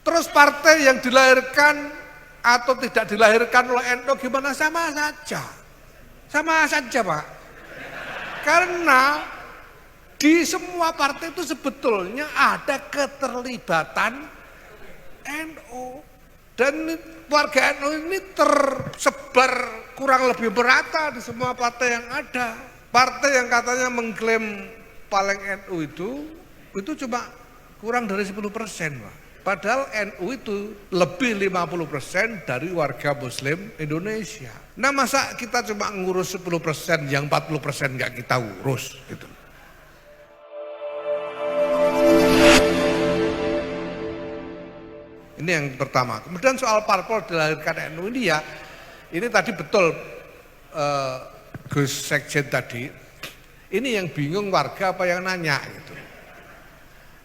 Terus partai yang dilahirkan atau tidak dilahirkan oleh NU gimana, sama saja. Sama saja, Pak. Karena di semua partai itu sebetulnya ada keterlibatan NU. Dan warga NU ini tersebar kurang lebih merata di semua partai yang ada. Partai yang katanya mengklaim paling NU itu cuma kurang dari 10%, Pak. Padahal NU itu lebih 50% dari warga Muslim Indonesia. Nah, masa kita cuma ngurus 10%, yang 40% nggak kita urus gitu. Ini yang pertama. Kemudian soal parpol dilahirkan NU ini ya, ini tadi betul Gus Sekjen tadi. Ini yang bingung warga apa yang nanya gitu.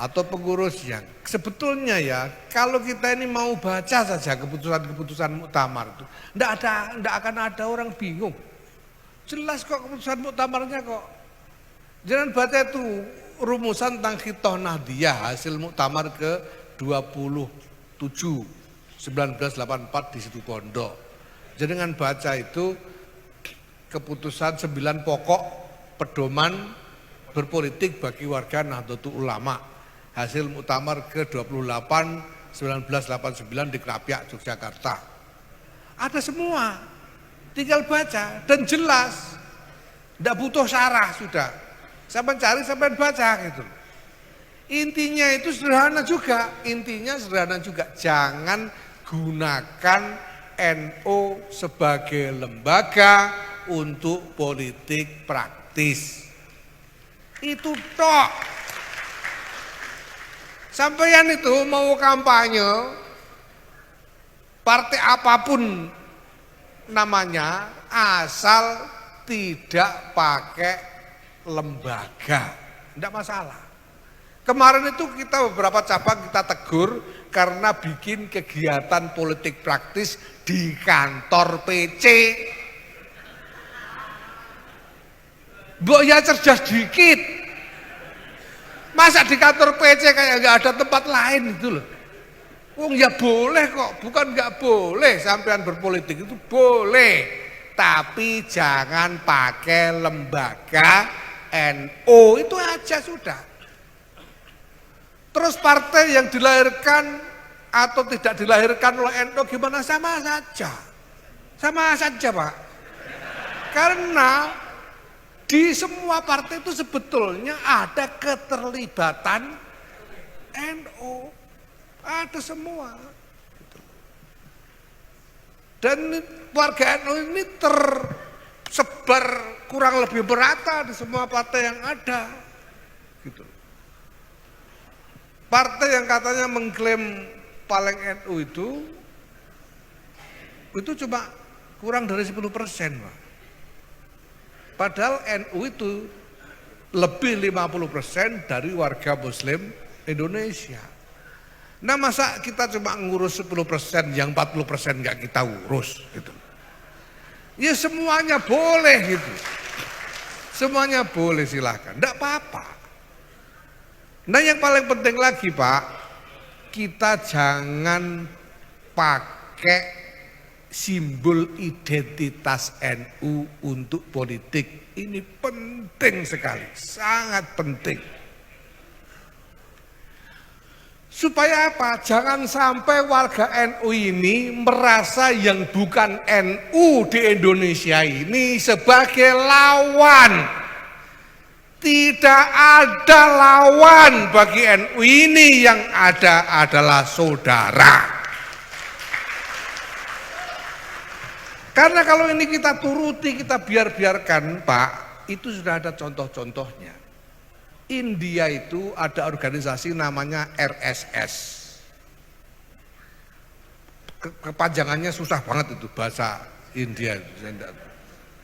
Atau pengurusnya. Sebetulnya ya, kalau kita ini mau baca saja keputusan-keputusan muktamar itu, enggak akan ada orang bingung. Jelas kok keputusan muktamarnya kok. Jangan baca itu rumusan tentang Khitoh Nahdiyah hasil muktamar ke-27 1984 di situ Pondok. Jangan baca itu keputusan 9 pokok pedoman berpolitik bagi warga Nahdlatul Ulama hasil muktamar ke-28 1989 di Krapyak, Yogyakarta. Ada semua, tinggal baca dan jelas, tidak butuh syarah sudah. Sampai cari, sampai baca gitu. Intinya itu sederhana juga, jangan gunakan NU sebagai lembaga untuk politik praktis. Itu tok. Sampeyan itu mau kampanye partai apapun namanya, asal tidak pakai lembaga, tidak masalah. Kemarin itu kita beberapa cabang kita tegur karena bikin kegiatan politik praktis di kantor PC. Mbok ya cerdas dikit. Masa di kantor PC kayak nggak ada tempat lain gitu loh. Wong ya boleh kok, bukan nggak boleh sampean berpolitik, itu boleh. Tapi jangan pakai lembaga NU, itu aja sudah. Terus partai yang dilahirkan atau tidak dilahirkan oleh NU gimana, sama saja. Sama saja, Pak. Karena di semua partai itu sebetulnya ada keterlibatan NU, ada semua. Dan warga NU ini tersebar kurang lebih merata di semua partai yang ada. Gitu. Partai yang katanya mengklaim paling NU itu cuma kurang dari 10%, Pak. Padahal NU itu lebih 50% dari warga Muslim Indonesia. Nah, masa kita cuma ngurus 10%, yang 40% nggak kita urus gitu. Ya semuanya boleh gitu. Semuanya boleh, silahkan, enggak apa-apa. Nah, yang paling penting lagi, Pak, kita jangan pakai simbol identitas NU untuk politik. Ini penting sekali, sangat penting. Supaya apa? Jangan sampai warga NU ini merasa yang bukan NU di Indonesia ini sebagai lawan. Tidak ada lawan bagi NU ini, yang ada adalah saudara. Karena kalau ini kita turuti, kita biarkan, Pak, itu sudah ada contoh-contohnya. India itu ada organisasi namanya RSS. Kepanjangannya susah banget itu, bahasa India,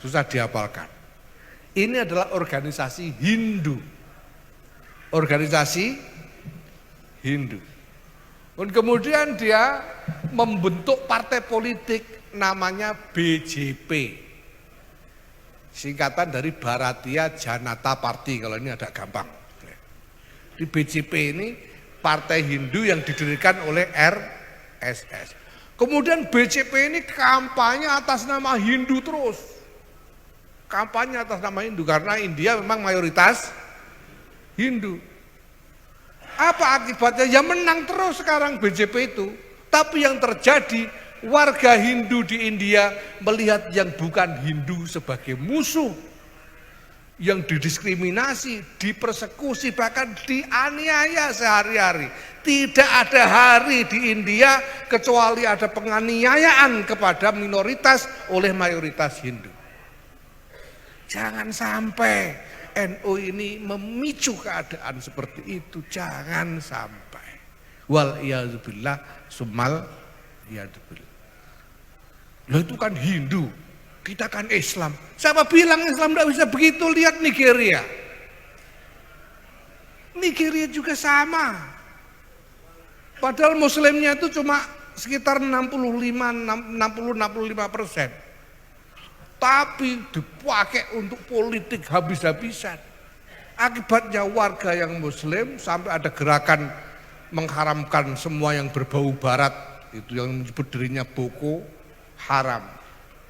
susah dihafalkan. Ini adalah organisasi Hindu. Organisasi Hindu. Dan kemudian dia membentuk partai politik namanya BJP. Singkatan dari Bharatiya Janata Party, kalau ini agak gampang. Di BJP ini partai Hindu yang didirikan oleh RSS. Kemudian BCP ini kampanye atas nama Hindu terus. Kampanye atas nama Hindu karena India memang mayoritas Hindu. Apa akibatnya? Ya menang terus sekarang BJP itu. Tapi yang terjadi, warga Hindu di India melihat yang bukan Hindu sebagai musuh. Yang didiskriminasi, dipersekusi, bahkan dianiaya sehari-hari. Tidak ada hari di India kecuali ada penganiayaan kepada minoritas oleh mayoritas Hindu. Jangan sampai NU ini memicu keadaan seperti itu, jangan sampai. Wal iyadzubillah summal iyadzubillah. Loh itu kan Hindu, kita kan Islam. Siapa bilang Islam tidak bisa begitu? Lihat Nigeria. Nigeria juga sama. Padahal muslimnya itu cuma sekitar 65%. Tapi dipakai untuk politik habis-habisan. Akibatnya warga yang muslim sampai ada gerakan mengharamkan semua yang berbau barat, itu yang menyebut dirinya Boko Haram.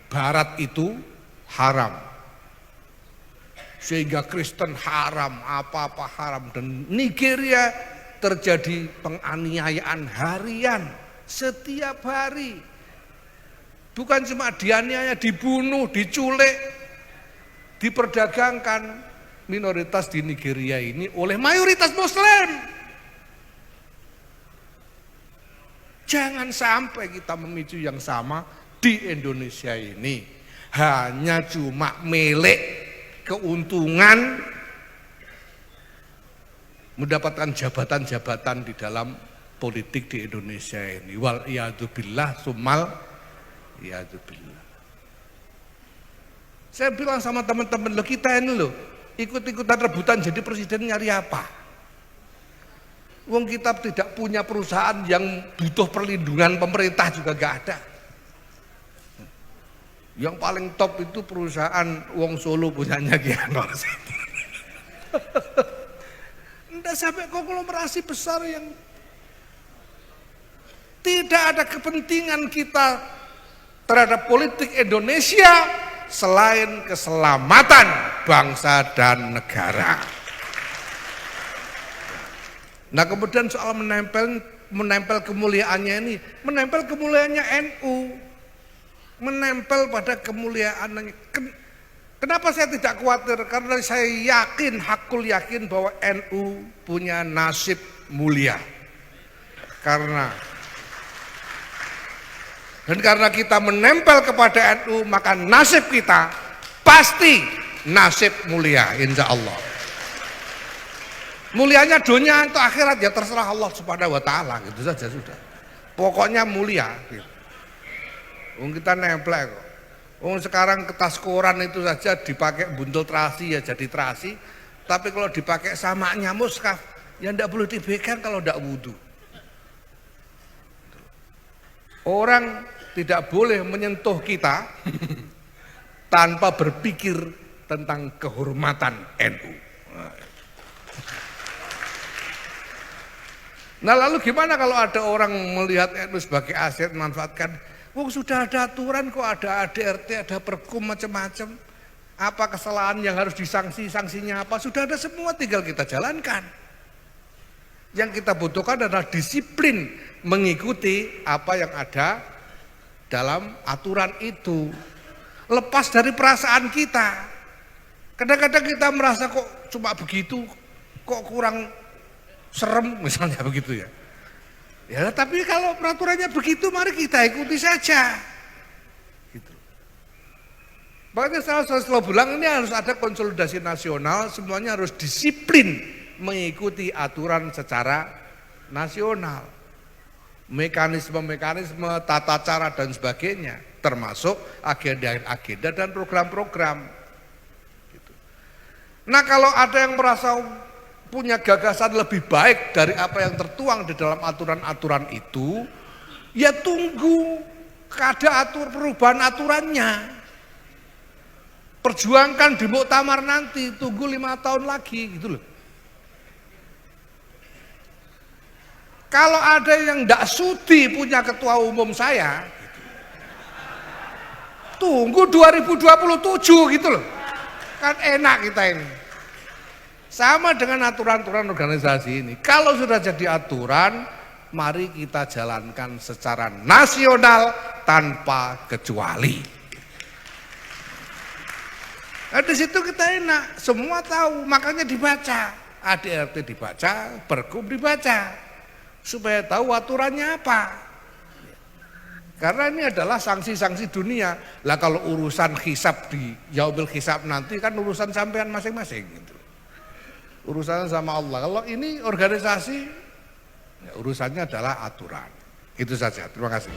Barat itu haram. Sehingga Kristen haram, apa-apa haram. Dan Nigeria terjadi penganiayaan harian setiap hari. Bukan cuma dianiaya, dibunuh, diculik, diperdagangkan minoritas di Nigeria ini oleh mayoritas muslim. Jangan sampai kita memicu yang sama di Indonesia ini. Hanya cuma milik keuntungan mendapatkan jabatan-jabatan di dalam politik di Indonesia ini. Wal iyadzubillah summal iyadzubillah. Saya bilang sama teman-teman, lo kita ini lo ikut-ikutan rebutan jadi presiden nyari apa? Wong kita tidak punya perusahaan yang butuh perlindungan pemerintah juga gak ada. Yang paling top itu perusahaan Wong Solo punyanya Ki Anwar. Enggak sampai konglomerasi besar yang tidak ada kepentingan kita terhadap politik Indonesia selain keselamatan bangsa dan negara. Nah kemudian soal menempel kemuliaannya ini, menempel kemuliaannya NU, menempel pada kemuliaan. Kenapa saya tidak khawatir? Karena saya yakin, hakul yakin bahwa NU punya nasib mulia. Dan karena kita menempel kepada NU, maka nasib kita pasti nasib mulia, insya Allah. Mulianya dunia atau akhirat ya terserah Allah Subhanahu wa taala, gitu saja sudah. Pokoknya mulia gitu. Kita nempel kok. Sekarang kertas koran itu saja dipakai buntul terasi ya jadi terasi, tapi kalau dipakai samaknya muskaf ya enggak boleh dipegang kalau enggak wudu. Orang tidak boleh menyentuh kita tanpa berpikir tentang kehormatan NU. Nah lalu gimana kalau ada orang melihat NU sebagai aset memanfaatkan? Sudah ada aturan kok, ada ADRT, ada perkum macam-macam. Apa kesalahan yang harus disanksi, sanksinya apa? Sudah ada semua, tinggal kita jalankan. Yang kita butuhkan adalah disiplin mengikuti apa yang ada dalam aturan itu. Lepas dari perasaan kita. Kadang-kadang kita merasa kok cuma begitu, kok kurang serem misalnya begitu ya. Ya tapi kalau peraturannya begitu mari kita ikuti saja. Gitu. Makanya saya selalu bilang ini harus ada konsolidasi nasional, semuanya harus disiplin mengikuti aturan secara nasional. Mekanisme-mekanisme, tata cara dan sebagainya, termasuk agenda-agenda dan program-program. Gitu. Nah kalau ada yang merasa punya gagasan lebih baik dari apa yang tertuang di dalam aturan-aturan itu, ya tunggu ada perubahan aturannya. Perjuangkan di muktamar nanti, tunggu 5 tahun lagi gitu loh. Kalau ada yang tidak sudi punya ketua umum saya, tunggu 2027 gitu loh. Kan enak kita ini. Sama dengan aturan-aturan organisasi ini. Kalau sudah jadi aturan, mari kita jalankan secara nasional tanpa kecuali. Nah, di situ kita enak, semua tahu, makanya dibaca. ADRT dibaca, Pergub dibaca, supaya tahu aturannya apa. Karena ini adalah sanksi-sanksi dunia. Lah kalau urusan hisab di yaumil hisab nanti kan urusan sampean masing-masing gitu. Urusannya sama Allah. Kalau ini organisasi, ya urusannya adalah aturan. Itu saja. Terima kasih.